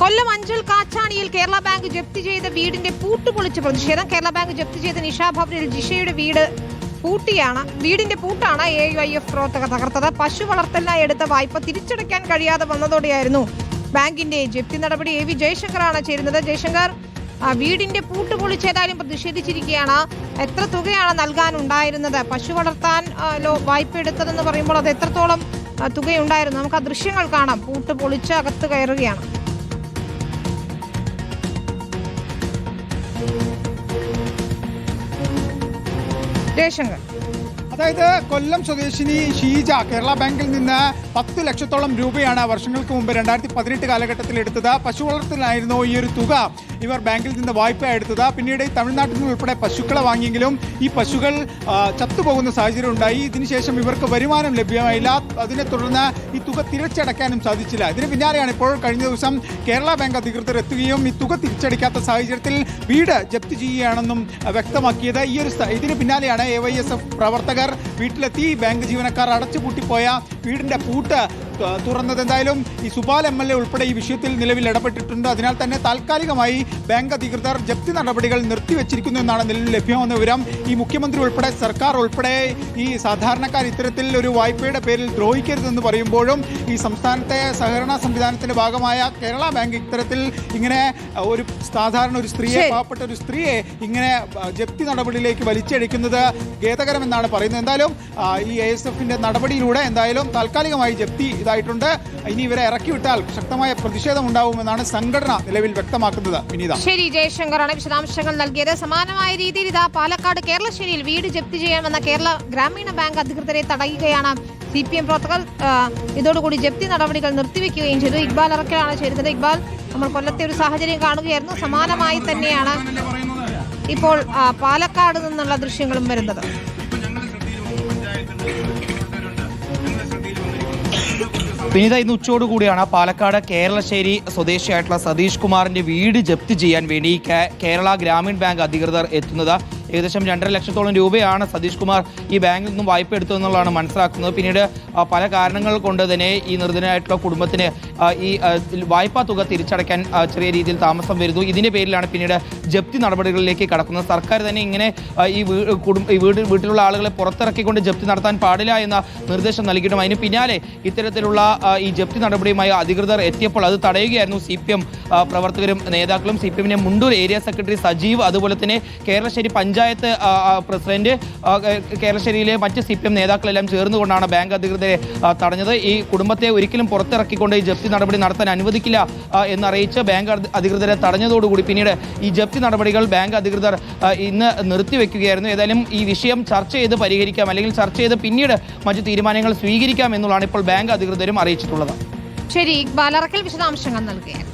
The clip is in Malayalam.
കൊല്ലം അഞ്ചൽ കാച്ചാണിയിൽ കേരള ബാങ്ക് ജപ്തി ചെയ്ത വീടിന്റെ പൂട്ട് പൊളിച്ച് പ്രതിഷേധം. കേരള ബാങ്ക് ജപ്തി ചെയ്ത നിഷാ ഭവനിൽ ജിഷയുടെ വീടിന്റെ പൂട്ടാണ് AYF പ്രവർത്തകർ തകർത്തത്. പശു വളർത്തലിനായി എടുത്ത വായ്പ തിരിച്ചടയ്ക്കാൻ കഴിയാതെ വന്നതോടെയായിരുന്നു ബാങ്കിന്റെ ജപ്തി നടപടി. AV ജയശങ്കറാണ് ചേരുന്നത്. ജയശങ്കർ, വീടിന്റെ പൂട്ട് പൊളിച്ചേതായാലും പ്രതിഷേധിച്ചിരിക്കുകയാണ്. എത്ര തുകയാണ് നൽകാനുണ്ടായിരുന്നത്? പശു വളർത്താൻ വായ്പ എടുത്തതെന്ന് പറയുമ്പോൾ അത് എത്രത്തോളം തുകയുണ്ടായിരുന്നു? നമുക്ക് ആ ദൃശ്യങ്ങൾ കാണാം. പൂട്ട് പൊളിച്ച് അകത്ത് കയറുകയാണ്. ജയശങ്കർ, അതായത് കൊല്ലം സ്വദേശിനി ഷീജ കേരള ബാങ്കിൽ നിന്ന് 10 ലക്ഷത്തോളം രൂപയാണ് വർഷങ്ങൾക്ക് മുമ്പ് 2018 കാലഘട്ടത്തിൽ എടുത്തത്. പശു വളർത്തലിനായിരുന്നു ഈ ഒരു തുക ഇവർ ബാങ്കിൽ നിന്ന് വായ്പ എടുത്തത്. പിന്നീട് തമിഴ്നാട്ടിൽ നിന്ന് ഉൾപ്പെടെ പശുക്കളെ വാങ്ങിയെങ്കിലും ഈ പശുക്കൾ ചത്തുപോകുന്ന സാഹചര്യം ഉണ്ടായി. ഇതിനുശേഷം ഇവർക്ക് വരുമാനം ലഭ്യമായില്ല. അതിനെ തുടർന്ന് ഈ തുക തിരിച്ചടയ്ക്കാനും സാധിച്ചില്ല. ഇതിന് പിന്നാലെയാണ് ഇപ്പോൾ കഴിഞ്ഞ ദിവസം കേരള ബാങ്ക് അധികൃതർ എത്തുകയും ഈ തുക തിരിച്ചടയ്ക്കാത്ത സാഹചര്യത്തിൽ വീട് ജപ്തി ചെയ്യുകയാണെന്നും വ്യക്തമാക്കിയത്. ഇതിന് പിന്നാലെയാണ് AYSF പ്രവർത്തകർ വീട്ടിലെത്തി ബാങ്ക് ജീവനക്കാർ അടച്ചുപൂട്ടിപ്പോയ വീടിന്റെ പൂട്ട് തുറന്നത്. എന്തായാലും ഈ സുബാൽ MLA ഉൾപ്പെടെ ഈ വിഷയത്തിൽ നിലവിൽ ഇടപെട്ടിട്ടുണ്ട്. അതിനാൽ തന്നെ താൽക്കാലികമായി ബാങ്ക് അധികൃതർ ജപ്തി നടപടികൾ നിർത്തിവെച്ചിരിക്കുന്നു എന്നാണ് നിലവിൽ ലഭ്യമാകുന്ന വിവരം. ഈ മുഖ്യമന്ത്രി ഉൾപ്പെടെ സർക്കാർ ഉൾപ്പെടെ ഈ സാധാരണക്കാർ ഇത്തരത്തിൽ ഒരു വായ്പയുടെ പേരിൽ ദ്രോഹിക്കരുതെന്ന് പറയുമ്പോഴും ഈ സംസ്ഥാനത്തെ സഹകരണ സംവിധാനത്തിന്റെ ഭാഗമായ കേരള ബാങ്ക് ഇത്തരത്തിൽ ഇങ്ങനെ ഒരു സാധാരണ ഒരു സ്ത്രീയെ, പാവപ്പെട്ട ഒരു സ്ത്രീയെ ഇങ്ങനെ ജപ്തി നടപടിയിലേക്ക് വലിച്ചടിക്കുന്നത് ഖേദകരമെന്നാണ് പറയുന്നത്. എന്തായാലും ഈ ASFന്റെ നടപടിയിലൂടെ എന്തായാലും താൽക്കാലികമായി ജപ്തി ഇതായിട്ടുണ്ട്. ഇനി ഇവരെ ഇറക്കിവിട്ടാൽ ശക്തമായ പ്രതിഷേധം ഉണ്ടാവുമെന്നാണ് സംഘടന നിലവിൽ വ്യക്തമാക്കുന്നത്. വിനീത, ശരി, ജയശങ്കറാണ് വിശദാംശങ്ങൾ നൽകിയത്. സമാനമായ രീതിയിൽ ഇതാ പാലക്കാട് കേരളശ്ശേരിയിൽ വീട് ജപ്തി ചെയ്യാൻ വന്ന കേരള ഗ്രാമീണ ബാങ്ക് അധികൃതരെ തടയുകയാണ് CPM പ്രവർത്തകർ. ഇതോടുകൂടി ജപ്തി നടപടികൾ നിർത്തിവെക്കുകയും ചെയ്തു. ഇക്ബാൽ അറക്കലാണ് ചേരുന്നത്. ഇക്ബാൽ, നമ്മൾ കൊല്ലത്തെ ഒരു സാഹചര്യം കാണുകയായിരുന്നു. സമാനമായി തന്നെയാണ് ഇപ്പോൾ പാലക്കാട് നിന്നുള്ള ദൃശ്യങ്ങളും വരുന്നത്. വിനീത, ഇന്ന് ഉച്ചയോടുകൂടിയാണ് പാലക്കാട് കേരളശ്ശേരി സ്വദേശിയായിട്ടുള്ള സതീഷ് കുമാറിന്റെ വീട് ജപ്തി ചെയ്യാൻ വേണ്ടി കേരള ഗ്രാമീൺ ബാങ്ക് അധികൃതർ എത്തുന്നത്. ഏകദേശം 2.5 ലക്ഷത്തോളം രൂപയാണ് സതീഷ് കുമാർ ഈ ബാങ്കിൽ നിന്നും വായ്പ എടുത്തു എന്നുള്ളതാണ് മനസ്സിലാക്കുന്നത്. പിന്നീട് പല കാരണങ്ങൾ കൊണ്ട് തന്നെ ഈ നിർധനരായിട്ടുള്ള കുടുംബത്തിന് ഈ വായ്പാ തുക തിരിച്ചടയ്ക്കാൻ ചെറിയ രീതിയിൽ താമസം വരുന്നു. ഇതിൻ്റെ പേരിലാണ് പിന്നീട് ജപ്തി നടപടികളിലേക്ക് കടക്കുന്നത്. സർക്കാർ തന്നെ ഇങ്ങനെ ഈ വീട്ടിലുള്ള ആളുകളെ പുറത്തിറക്കിക്കൊണ്ട് ജപ്തി നടത്താൻ പാടില്ല എന്ന നിർദ്ദേശം നൽകിയിട്ടും അതിന് പിന്നാലെ ഇത്തരത്തിലുള്ള ഈ ജപ്തി നടപടിയുമായി അധികൃതർ എത്തിയപ്പോൾ അത് തടയുകയായിരുന്നു CPM പ്രവർത്തകരും നേതാക്കളും. CPMന്റെ മുണ്ടൂർ ഏരിയ സെക്രട്ടറി സജീവ്, അതുപോലെ തന്നെ കേരളശ്ശേരി പഞ്ചായത്ത് പ്രസിഡന്റ്, കേരളശ്ശേരിയിലെ മറ്റ് CPM നേതാക്കളെല്ലാം ചേർന്നുകൊണ്ടാണ് ബാങ്ക് അധികൃതരെ തടഞ്ഞത്. ഈ കുടുംബത്തെ ഒരിക്കലും പുറത്തിറക്കിക്കൊണ്ട് ഈ ജപ്തി നടപടി നടത്താൻ അനുവദിക്കില്ല എന്നറിയിച്ച് ബാങ്ക് അധികൃതരെ തടഞ്ഞതോടുകൂടി പിന്നീട് ഈ ജപ്തി നടപടികൾ ബാങ്ക് അധികൃതർ ഇന്ന് നിർത്തിവെക്കുകയായിരുന്നു. ഏതായാലും ഈ വിഷയം ചർച്ച ചെയ്ത് പരിഹരിക്കാം, അല്ലെങ്കിൽ ചർച്ച ചെയ്ത് പിന്നീട് മറ്റു തീരുമാനങ്ങൾ സ്വീകരിക്കാം എന്നുള്ളതാണ് ഇപ്പോൾ ബാങ്ക് അധികൃതരും അറിയിച്ചിട്ടുള്ളത്. ശരി, ഇക്ബാൽ അറക്കൽ വിശദാംശങ്ങൾ നൽകുകയാണ്.